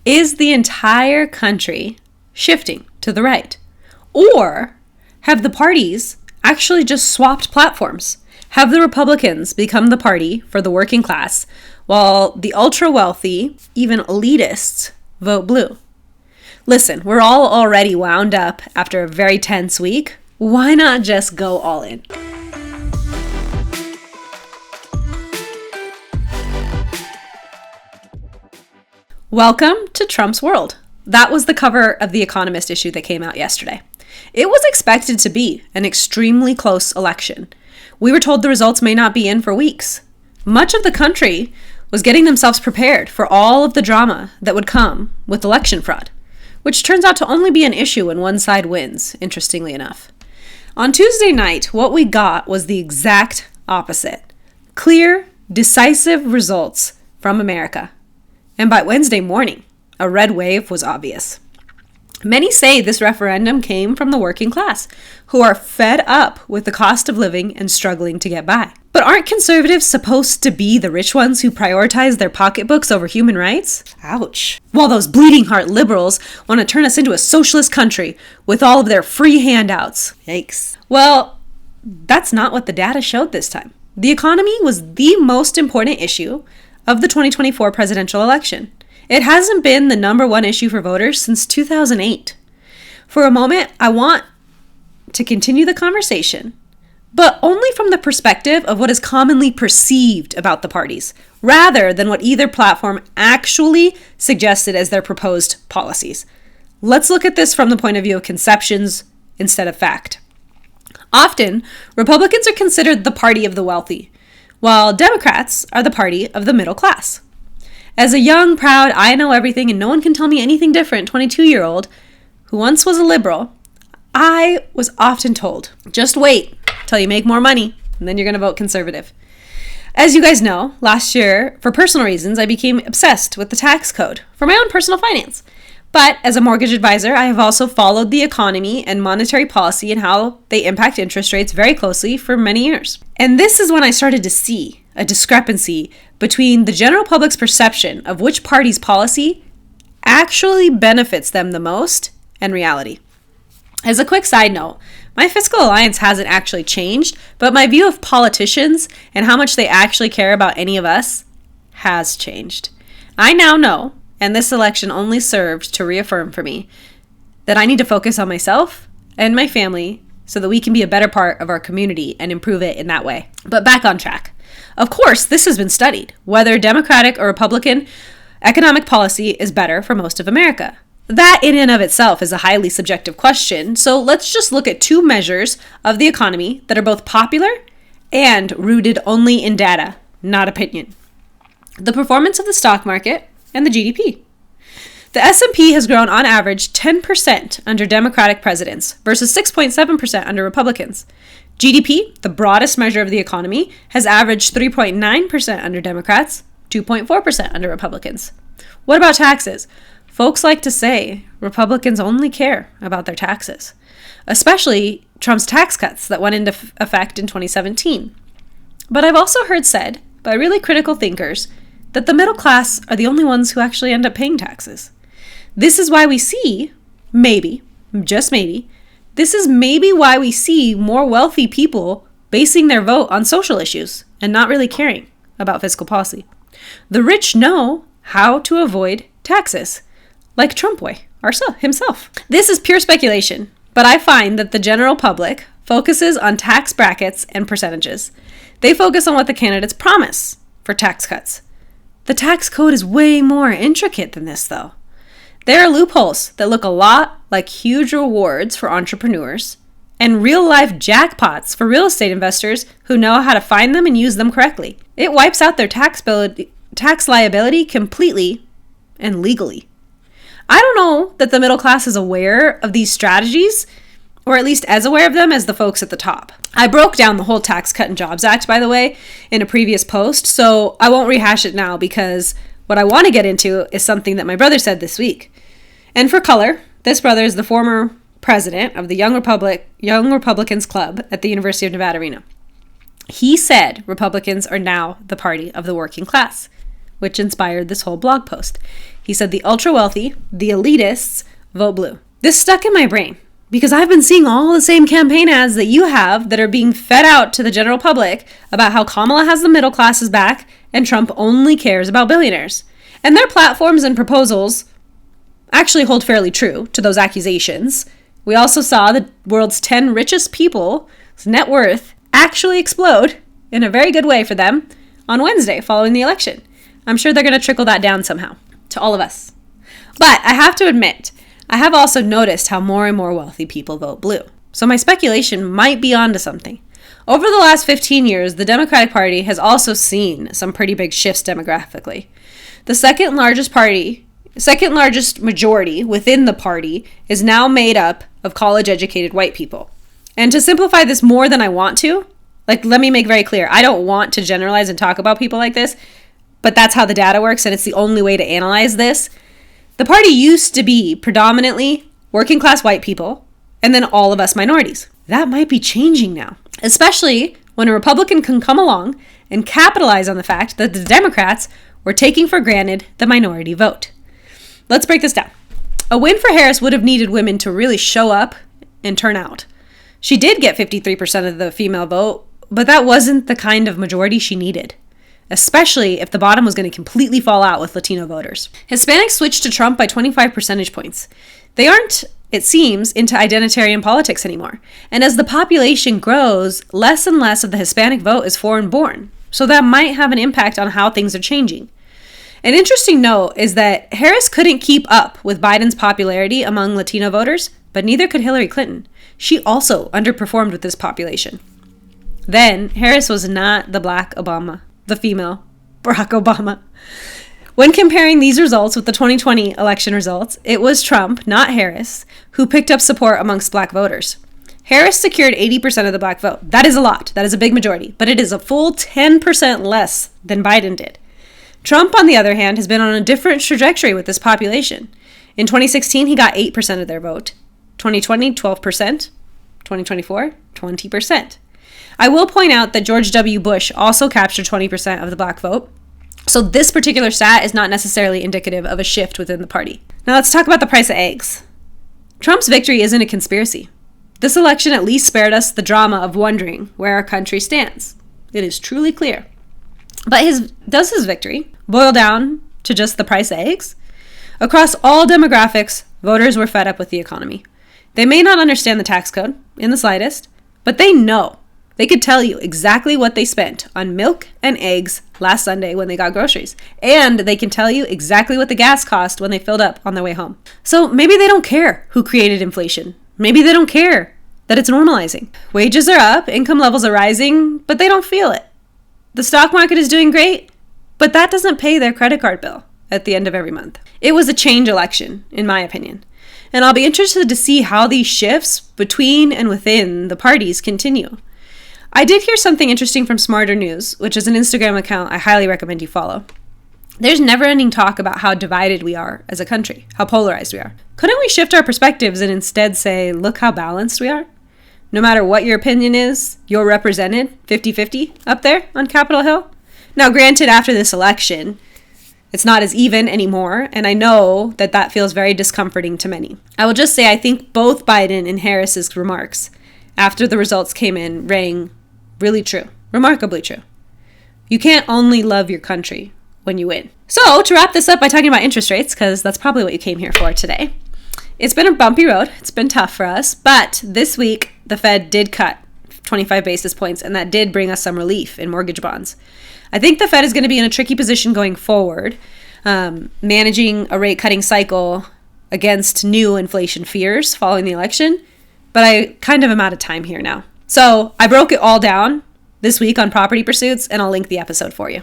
Is the entire country shifting to the right? Or have the parties actually just swapped platforms? Have the Republicans become the party for the working class, while the ultra-wealthy, even elitists, vote blue? Listen, we're all already wound up after a very tense week. Why not just go all in? Welcome to Trump's world. That was the cover of The Economist issue that came out yesterday. It was expected to be an extremely close election. We were told the results may not be in for weeks. Much of the country was getting themselves prepared for all of the drama that would come with election fraud, which turns out to only be an issue when one side wins, interestingly enough. On Tuesday night, what we got was the exact opposite. Clear, decisive results from America. And by Wednesday morning, a red wave was obvious. Many say this referendum came from the working class, who are fed up with the cost of living and struggling to get by. But aren't conservatives supposed to be the rich ones who prioritize their pocketbooks over human rights? Ouch. While those bleeding heart liberals want to turn us into a socialist country with all of their free handouts. Yikes. Well, that's not what the data showed this time. The economy was the most important issue of the 2024 presidential election. It hasn't been the number one issue for voters since 2008. For a moment, I want to continue the conversation, but only from the perspective of what is commonly perceived about the parties, rather than what either platform actually suggested as their proposed policies. Let's look at this from the point of view of conceptions instead of fact. Often, Republicans are considered the party of the wealthy, while Democrats are the party of the middle class. As a young, proud, I know everything and no one can tell me anything different 22-year-old who once was a liberal, I was often told, just wait till you make more money and then you're going to vote conservative. As you guys know, last year, for personal reasons, I became obsessed with the tax code for my own personal finance. But as a mortgage advisor, I have also followed the economy and monetary policy and how they impact interest rates very closely for many years. And this is when I started to see a discrepancy between the general public's perception of which party's policy actually benefits them the most and reality. As a quick side note, my fiscal alliance hasn't actually changed, but my view of politicians and how much they actually care about any of us has changed. I now know, and this election only served to reaffirm for me, that I need to focus on myself and my family so that we can be a better part of our community and improve it in that way. But back on track. Of course, this has been studied, whether Democratic or Republican economic policy is better for most of America. That in and of itself is a highly subjective question, so let's just look at two measures of the economy that are both popular and rooted only in data, not opinion. The performance of the stock market and the GDP. The S&P has grown on average 10% under Democratic presidents versus 6.7% under Republicans. GDP, the broadest measure of the economy, has averaged 3.9% under Democrats, 2.4% under Republicans. What about taxes? Folks like to say Republicans only care about their taxes, especially Trump's tax cuts that went into effect in 2017. But I've also heard said by really critical thinkers that the middle class are the only ones who actually end up paying taxes. This is why we see, maybe, just maybe, this is maybe why we see more wealthy people basing their vote on social issues and not really caring about fiscal policy. The rich know how to avoid taxes, like Trump himself. This is pure speculation, but I find that the general public focuses on tax brackets and percentages. They focus on what the candidates promise for tax cuts. The tax code is way more intricate than this, though. There are loopholes that look a lot like huge rewards for entrepreneurs and real-life jackpots for real estate investors who know how to find them and use them correctly. It wipes out their tax liability completely and legally. I don't know that the middle class is aware of these strategies, or at least as aware of them as the folks at the top. I broke down the whole Tax Cut and Jobs Act, by the way, in a previous post, so I won't rehash it now because what I want to get into is something that my brother said this week. And for color, this brother is the former president of the Young Republicans Club at the University of Nevada, Reno. He said Republicans are now the party of the working class. which inspired this whole blog post. He said the ultra wealthy, the elitists, vote blue. This stuck in my brain because I've been seeing all the same campaign ads that you have that are being fed out to the general public about how Kamala has the middle classes back and Trump only cares about billionaires. And their platforms and proposals actually hold fairly true to those accusations. We also saw the world's 10 richest people's net worth actually explode in a very good way for them on Wednesday following the election. I'm sure they're going to trickle that down somehow to all of us. But I have to admit, I have also noticed how more and more wealthy people vote blue. So my speculation might be onto something. Over the last 15 years, the Democratic Party has also seen some pretty big shifts demographically. The second largest majority within the party is now made up of college-educated white people. And to simplify this more than I want to, let me make very clear, I don't want to generalize and talk about people like this, but that's how the data works, and it's the only way to analyze this. The party used to be predominantly working-class white people, and then all of us minorities. That might be changing now, especially when a Republican can come along and capitalize on the fact that the Democrats were taking for granted the minority vote. Let's break this down. A win for Harris would have needed women to really show up and turn out. She did get 53% of the female vote, but that wasn't the kind of majority she needed, especially if the bottom was going to completely fall out with Latino voters. Hispanics switched to Trump by 25 percentage points. They aren't, it seems, into identitarian politics anymore. And as the population grows, less and less of the Hispanic vote is foreign-born. So that might have an impact on how things are changing. An interesting note is that Harris couldn't keep up with Biden's popularity among Latino voters, but neither could Hillary Clinton. She also underperformed with this population. Then, Harris was not the black Obama, the female Barack Obama. When comparing these results with the 2020 election results, it was Trump, not Harris, who picked up support amongst black voters. Harris secured 80% of the black vote. That is a lot. That is a big majority. But it is a full 10% less than Biden did. Trump, on the other hand, has been on a different trajectory with this population. In 2016, he got 8% of their vote. 2020, 12%. 2024, 20%. I will point out that George W. Bush also captured 20% of the black vote. So this particular stat is not necessarily indicative of a shift within the party. Now let's talk about the price of eggs. Trump's victory isn't a conspiracy. This election at least spared us the drama of wondering where our country stands. It is truly clear. But does his victory boil down to just the price of eggs? Across all demographics, voters were fed up with the economy. They may not understand the tax code in the slightest, but they know. They could tell you exactly what they spent on milk and eggs last Sunday when they got groceries. And they can tell you exactly what the gas cost when they filled up on their way home. So maybe they don't care who created inflation. Maybe they don't care that it's normalizing. Wages are up, income levels are rising, but they don't feel it. The stock market is doing great, but that doesn't pay their credit card bill at the end of every month. It was a change election, in my opinion. And I'll be interested to see how these shifts between and within the parties continue. I did hear something interesting from Smarter News, which is an Instagram account I highly recommend you follow. There's never-ending talk about how divided we are as a country, how polarized we are. Couldn't we shift our perspectives and instead say, look how balanced we are? No matter what your opinion is, you're represented 50-50 up there on Capitol Hill. Now, granted, after this election, it's not as even anymore, and I know that that feels very discomforting to many. I will just say I think both Biden and Harris's remarks after the results came in rang really true, remarkably true. You can't only love your country when you win. So, to wrap this up by talking about interest rates, because that's probably what you came here for today. It's been a bumpy road. It's been tough for us. But this week, the Fed did cut 25 basis points, and that did bring us some relief in mortgage bonds. I think the Fed is going to be in a tricky position going forward, managing a rate-cutting cycle against new inflation fears following the election. But I kind of am out of time here now. So I broke it all down this week on property pursuits, and I'll link the episode for you.